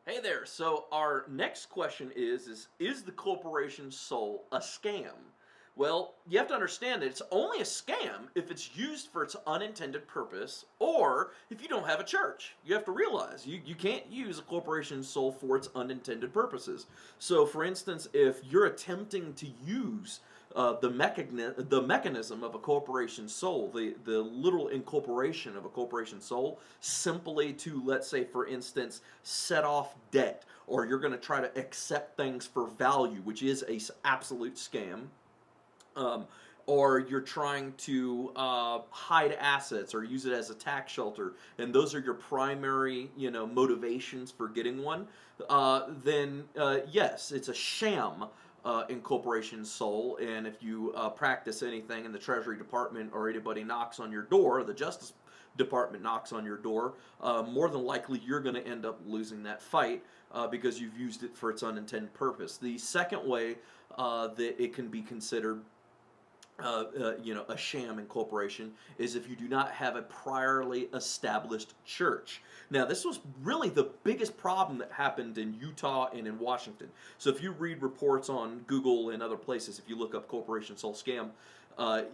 Hey there. So our next question is the corporation soul a scam? Well, you have to understand that it's only a scam if it's used for its unintended purpose or if you don't have a church. You have to realize you can't use a corporation soul for its unintended purposes. So, for instance, if you're attempting to use the mechanism of a corporation soul, the literal incorporation of a corporation soul, simply to, let's say, for instance, set off debt, or you're going to try to accept things for value, which is a absolute scam. Um, or you're trying to hide assets or use it as a tax shelter, and those are your primary, motivations for getting one. Then yes, it's a sham incorporation soul, and if you practice anything in the Treasury Department or anybody knocks on your door, the Justice Department knocks on your door, more than likely you're going to end up losing that fight because you've used it for its unintended purpose. The second way that it can be considered a sham incorporation is if you do not have a priorly established church. Now, this was really the biggest problem that happened in Utah and in Washington. So, if you read reports on Google and other places, if you look up corporation soul scam, a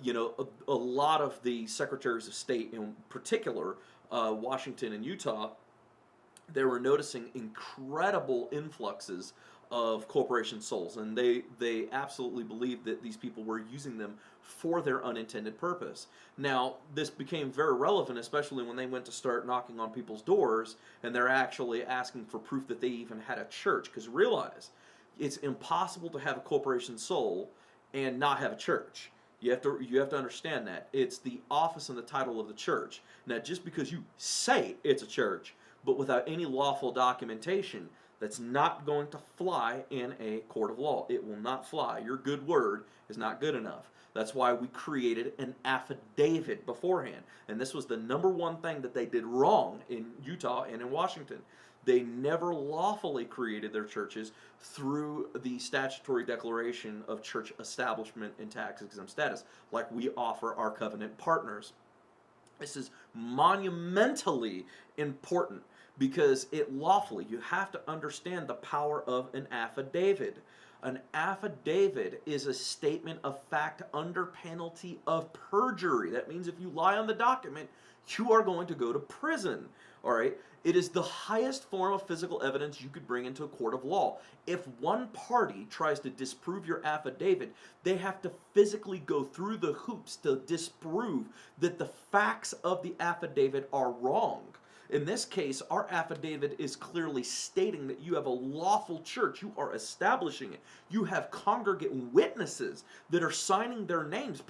lot of the secretaries of state, in particular, Washington and Utah, they were noticing incredible influxes of corporation souls, and they absolutely believed that these people were using them for their unintended purpose. Now, this became very relevant, especially when they went to start knocking on people's doors, and they're actually asking for proof that they even had a church. Because realize, it's impossible to have a corporation soul and not have a church. You have to understand that it's the office and the title of the church. Now, just because you say it's a church, but without any lawful documentation, that's not going to fly in a court of law. It will not fly. Your good word is not good enough. That's why we created an affidavit beforehand. And this was the number one thing that they did wrong in Utah and in Washington. They never lawfully created their churches through the statutory declaration of church establishment and tax exempt status, like we offer our covenant partners. This is monumentally important because you have to understand the power of an affidavit. An affidavit is a statement of fact under penalty of perjury. That means if you lie on the document, you are going to go to prison. All right? It is the highest form of physical evidence you could bring into a court of law. If one party tries to disprove your affidavit, they have to physically go through the hoops to disprove that the facts of the affidavit are wrong. In this case, our affidavit is clearly stating that you have a lawful church. You are establishing it. You have congregate witnesses that are signing their names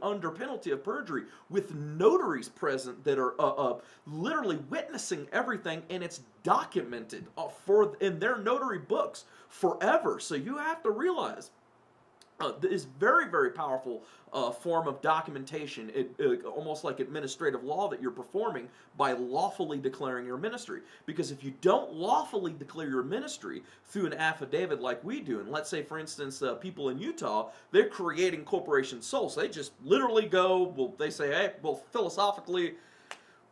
under penalty of perjury, with notaries present that are literally witnessing everything, and it's documented in their notary books forever. So you have to realize is very, very powerful form of documentation, almost like administrative law that you're performing by lawfully declaring your ministry. Because if you don't lawfully declare your ministry through an affidavit like we do, and let's say, for instance, people in Utah, they're creating corporation souls. They just literally they say, hey, well, philosophically,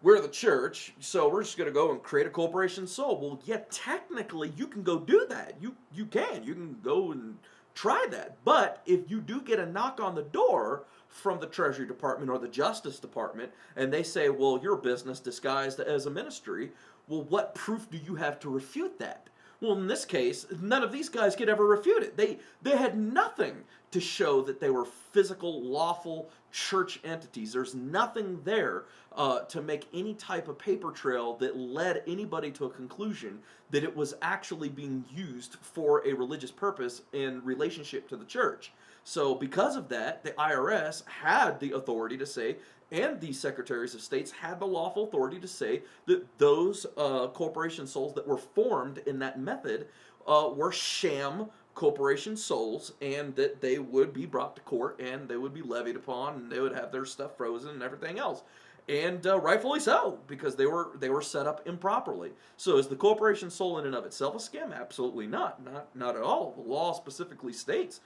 we're the church, so we're just going to go and create a corporation soul. Well, yeah, technically, you can go do that. You can go and try that. But if you do get a knock on the door from the Treasury Department or the Justice Department, and they say, well, you're a business disguised as a ministry, well, what proof do you have to refute that? Well, in this case, none of these guys could ever refute it. They had nothing to show that they were physical, lawful church entities. There's nothing there to make any type of paper trail that led anybody to a conclusion that it was actually being used for a religious purpose in relationship to the church. So because of that, the IRS had the authority to say, and the secretaries of states had the lawful authority to say that those corporation souls that were formed in that method were sham corporation souls, and that they would be brought to court and they would be levied upon and they would have their stuff frozen and everything else. and rightfully so, because they were set up improperly. So is the corporation sole in and of itself a scam? Absolutely not at all. The law specifically states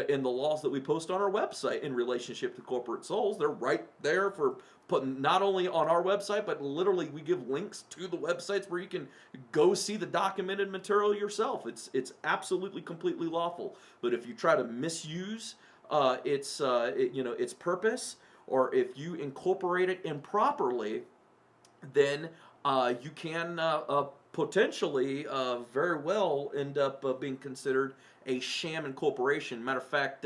in the laws that we post on our website in relationship to corporate souls, they're right there for putting not only on our website, but literally we give links to the websites where you can go see the documented material yourself. It's absolutely completely lawful. But if you try to misuse its purpose, or if you incorporate it improperly, then you can potentially very well end up being considered a sham incorporation. Matter of fact,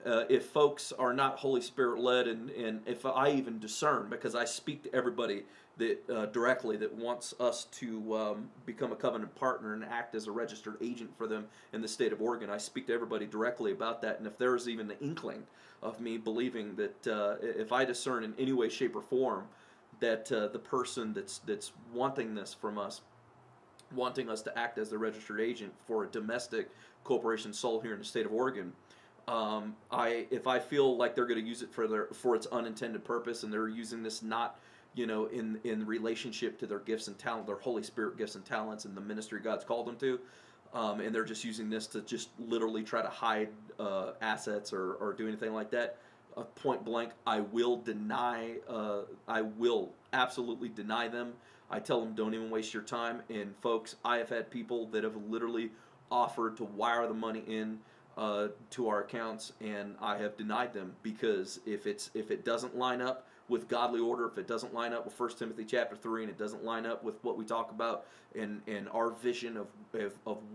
if folks are not Holy Spirit led, and if I even discern, because I speak to everybody that directly that wants us to become a covenant partner and act as a registered agent for them in the state of Oregon, I speak to everybody directly about that. And if there's even the inkling of me believing that if I discern in any way, shape, or form that the person that's wanting this from us, wanting us to act as the registered agent for a domestic corporation sole here in the state of Oregon, if I feel like they're going to use it for its unintended purpose, and they're using this not in relationship to their gifts and talent, their Holy Spirit gifts and talents, and the ministry God's called them to, and they're just using this to just literally try to hide assets or do anything like that, point blank, I will absolutely deny them. I tell them, don't even waste your time. And folks, I have had people that have literally offered to wire the money in to our accounts, and I have denied them, because if it doesn't line up with godly order, if it doesn't line up with 1 Timothy chapter 3, and it doesn't line up with what we talk about and our vision of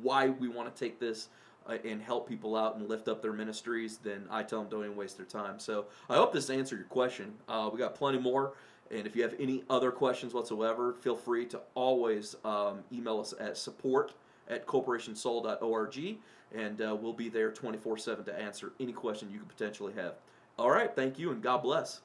why we want to take this and help people out and lift up their ministries, then I tell them, don't even waste their time. So I hope this answered your question. We got plenty more, and if you have any other questions whatsoever, feel free to always email us at support@corporationsole.org, and we'll be there 24/7 to answer any question you could potentially have. All right, thank you, and God bless.